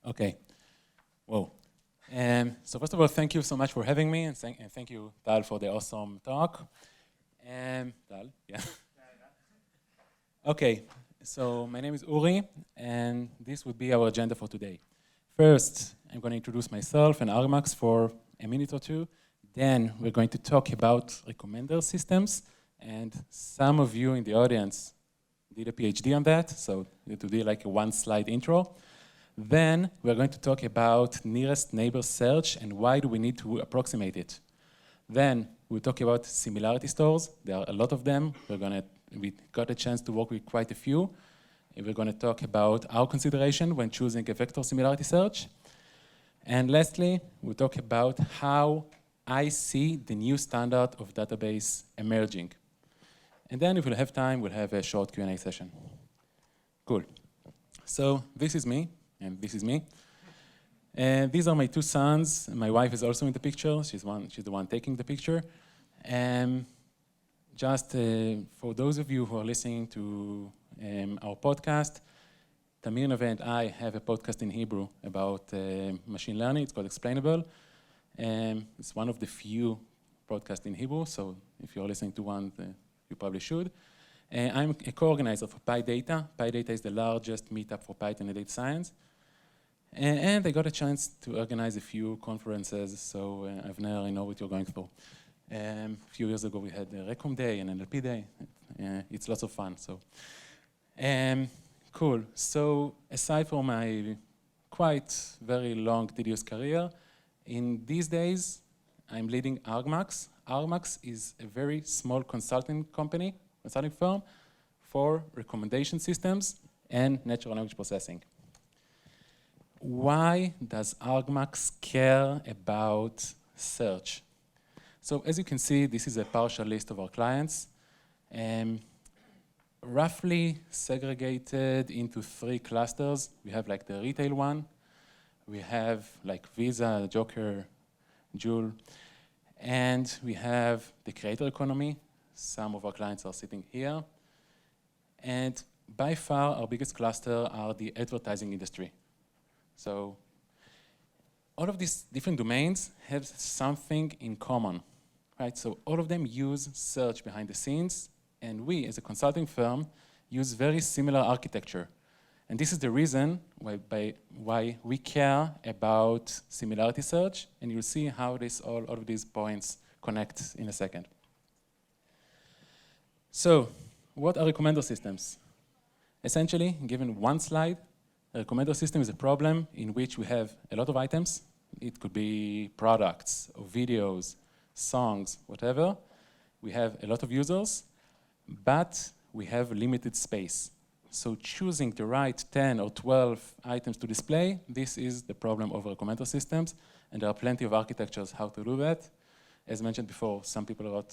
Okay. Whoa. So first of all, thank you so much for having me, and thank you, Tal, for the awesome talk. Tal, yeah. Okay. So my name is Uri, and this would be our agenda for today. First, I'm going to introduce myself and Argmax for a minute or two. Then we're going to talk about recommender systems, and some of you in the audience did a PhD on that, so it will be like a one-slide intro. Then we're going to talk about nearest neighbor search and why do we need to approximate it. Then we'll talk about similarity stores. There are a lot of them. We got a chance to work with quite a few. And we're going to talk about our consideration when choosing a vector similarity search. And lastly, we'll talk about how I see the new standard of database emerging. And then if we'll have time, we'll have a short Q&A session. Cool. So this is me. And this is me. And these are my two sons. My wife is also in the picture. She's the one taking the picture. And just for those of you who are listening to our podcast, Tamir Neve and I have a podcast in Hebrew about machine learning. It's called Explainable. It's one of the few podcasts in Hebrew, so if you're listening to one, you probably should. I'm a co-organizer for PyData. PyData is the largest meetup for Python and data science. And I got a chance to organize a few conferences, so Avner, I know what you're going through. A few years ago, we had a Recom Day and an NLP Day. It's lots of fun. So, cool. So, aside from my quite very long, tedious career, in these days, I'm leading Argmax. Argmax is a very small consulting firm for recommendation systems and natural language processing. Why does Argmax care about search? So as you can see, this is a partial list of our clients, roughly segregated into 3 clusters. We have like the retail one, we have like Visa, Joker, Jewel, and we have the creator economy. Some of our clients are sitting here. And by far, our biggest cluster are the advertising industry. So all of these different domains have something in common, right? So all of them use search behind the scenes, and we, as a consulting firm, use very similar architecture. And this is the reason why we care about similarity search, and you'll see how all of these points connect in a second. So what are recommender systems? Essentially, given one slide, a recommender system is a problem in which we have a lot of items. It could be products or videos, songs, whatever. We have a lot of users, but we have limited space. So choosing the right 10 or 12 items to display, this is the problem of recommender systems, and there are plenty of architectures how to do that. As mentioned before, some people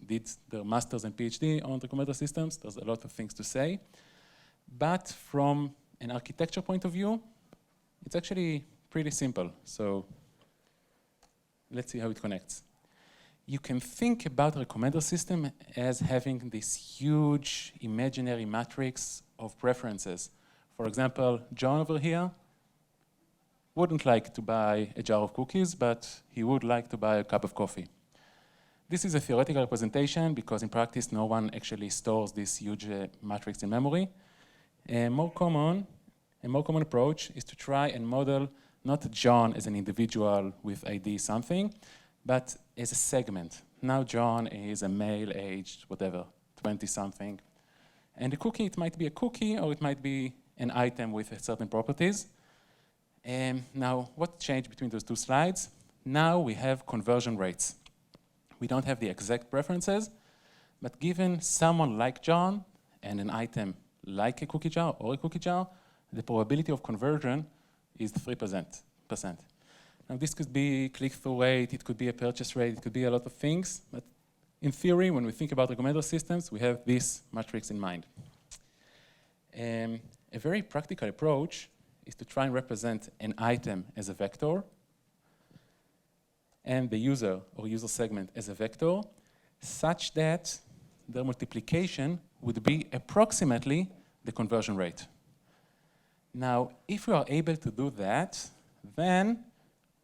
did their masters and PhD on recommender systems. There's a lot of things to say. But from an architecture point of view, it's actually pretty simple. So let's see how it connects. You can think about a recommender system as having this huge imaginary matrix of preferences. For example, John over here wouldn't like to buy a jar of cookies, but he would like to buy a cup of coffee. This is a theoretical representation because in practice, no one actually stores this huge matrix in memory. A more common approach is to try and model not John as an individual with ID something, but as a segment. Now John is a male aged, whatever, 20-something. And the cookie, it might be a cookie or it might be an item with certain properties. Now, what changed between those two slides? Now we have conversion rates. We don't have the exact preferences, but given someone like John and an item like a cookie jar or a cookie jar, the probability of conversion is 3%. Now this could be click-through rate, it could be a purchase rate, it could be a lot of things, but in theory, when we think about recommender systems, we have this matrix in mind. A very practical approach is to try and represent an item as a vector and the user or user segment as a vector, such that their multiplication would be approximately the conversion rate. Now, if we are able to do that, then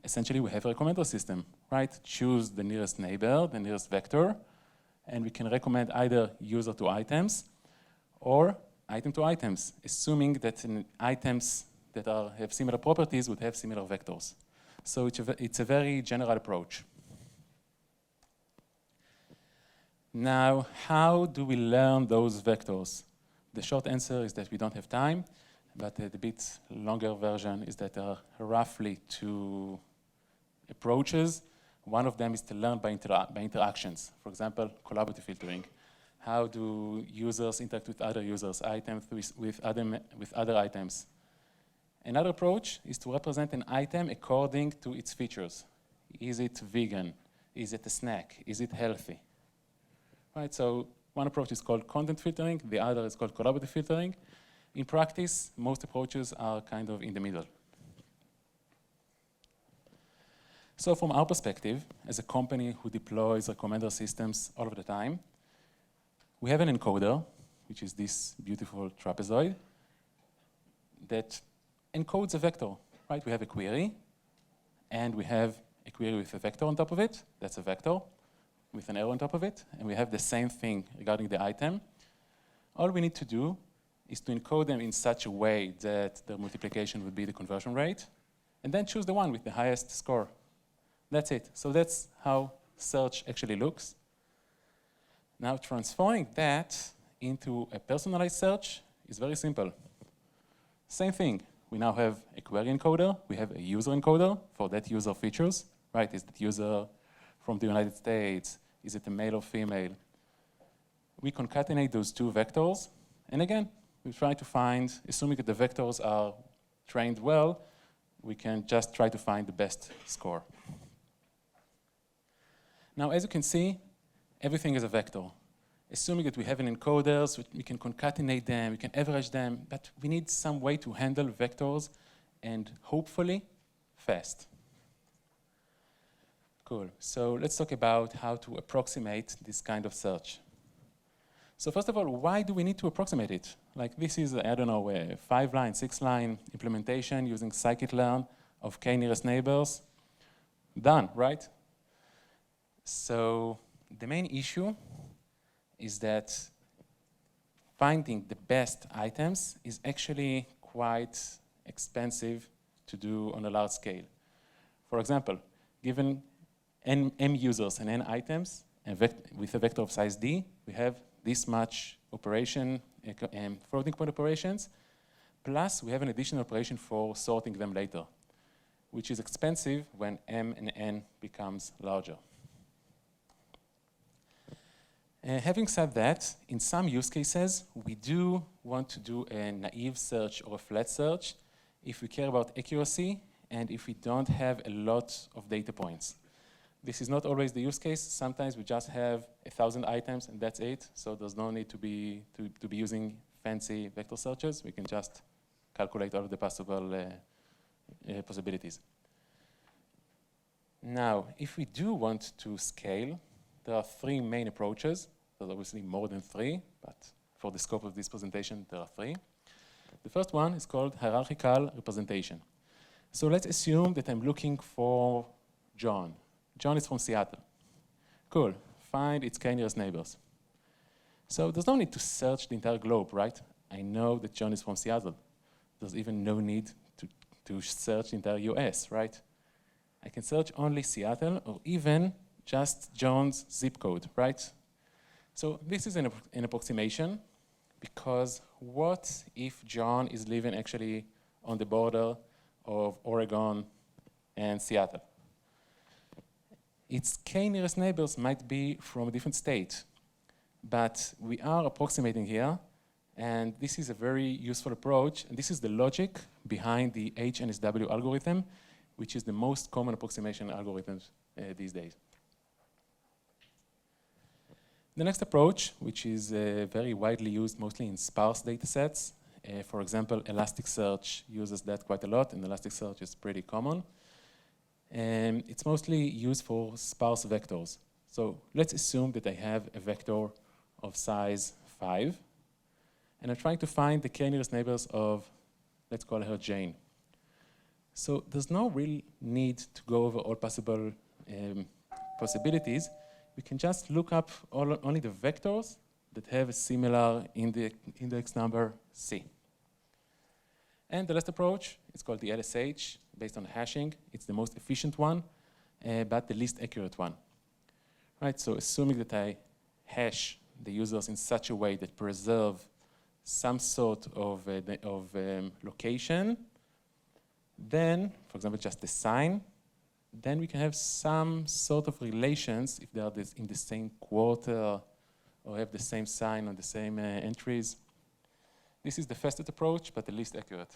essentially we have a recommender system, right? Choose the nearest neighbor, the nearest vector, and we can recommend either user to items or item to items, assuming that items that have similar properties would have similar vectors. So it's a very general approach. Now, how do we learn those vectors? The short answer is that we don't have time, but the bit longer version is that there are roughly two approaches. One of them is to learn by interactions. For example, collaborative filtering. How do users interact with other users, items with other items? Another approach is to represent an item according to its features. Is it vegan? Is it a snack? Is it healthy? Right, so one approach is called content filtering, the other is called collaborative filtering. In practice, most approaches are kind of in the middle. So from our perspective, as a company who deploys recommender systems all of the time, we have an encoder, which is this beautiful trapezoid, that encodes a vector, right? We have a query, and we have a query with a vector on top of it. That's a vector with an arrow on top of it, and we have the same thing regarding the item. All we need to do is to encode them in such a way that the multiplication would be the conversion rate, and then choose the one with the highest score. That's it. So that's how search actually looks. Now, transforming that into a personalized search is very simple. Same thing. We now have a query encoder. We have a user encoder for that user features, right? Is that user from the United States? Is it a male or female? We concatenate those two vectors. And again, we try to find, assuming that the vectors are trained well, we can just try to find the best score. Now, as you can see, everything is a vector. Assuming that we have an encoder, so we can concatenate them, we can average them, but we need some way to handle vectors, and hopefully, fast. Cool. So let's talk about how to approximate this kind of search. So first of all, why do we need to approximate it? Like this is, I don't know, a 5-line, 6-line implementation using scikit-learn of k nearest neighbors. Done, right? So the main issue is that finding the best items is actually quite expensive to do on a large scale. For example, given n users and n items, with a vector of size d, we have this much operation, floating point operations, plus we have an additional operation for sorting them later, which is expensive when m and n becomes larger. Having said that, in some use cases, we do want to do a naive search or a flat search if we care about accuracy and if we don't have a lot of data points. This is not always the use case. Sometimes we just have 1,000 items and that's it. So there's no need to be using fancy vector searches. We can just calculate all of the possible possibilities. Now, if we do want to scale, there are 3 main approaches. There's obviously more than 3, but for the scope of this presentation, there are 3. The first one is called hierarchical representation. So let's assume that I'm looking for John. John is from Seattle. Cool. Find its k nearest neighbors. So there's no need to search the entire globe, right? I know that John is from Seattle. There's even no need to search the entire US, right? I can search only Seattle or even just John's zip code, right? So this is an approximation, because what if John is living actually on the border of Oregon and Seattle? Its k nearest neighbors might be from a different state, but we are approximating here, and this is a very useful approach, and this is the logic behind the HNSW algorithm, which is the most common approximation algorithm these days. The next approach, which is very widely used mostly in sparse data sets, for example, Elasticsearch uses that quite a lot, and Elasticsearch is pretty common. It's mostly used for sparse vectors. So let's assume that I have a vector of size 5, and I'm trying to find the k nearest neighbors of Let's call her Jane. So there's no real need to go over all possible possibilities. We can just look up only the vectors that have a similar index number C. And the last approach is called the LSH, based on hashing. It's the most efficient one, but the least accurate one. Right, so assuming that I hash the users in such a way that preserve some sort of location, then, for example, just the sign, then we can have some sort of relations if they are in the same quarter or have the same sign on the same entries. This is the fastest approach, but the least accurate.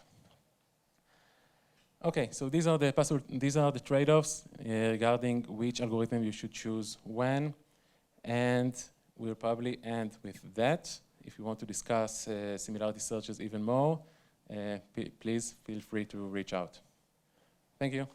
Okay, so these are the trade-offs regarding which algorithm you should choose when, and we'll probably end with that. If you want to discuss similarity searches even more, please feel free to reach out. Thank you.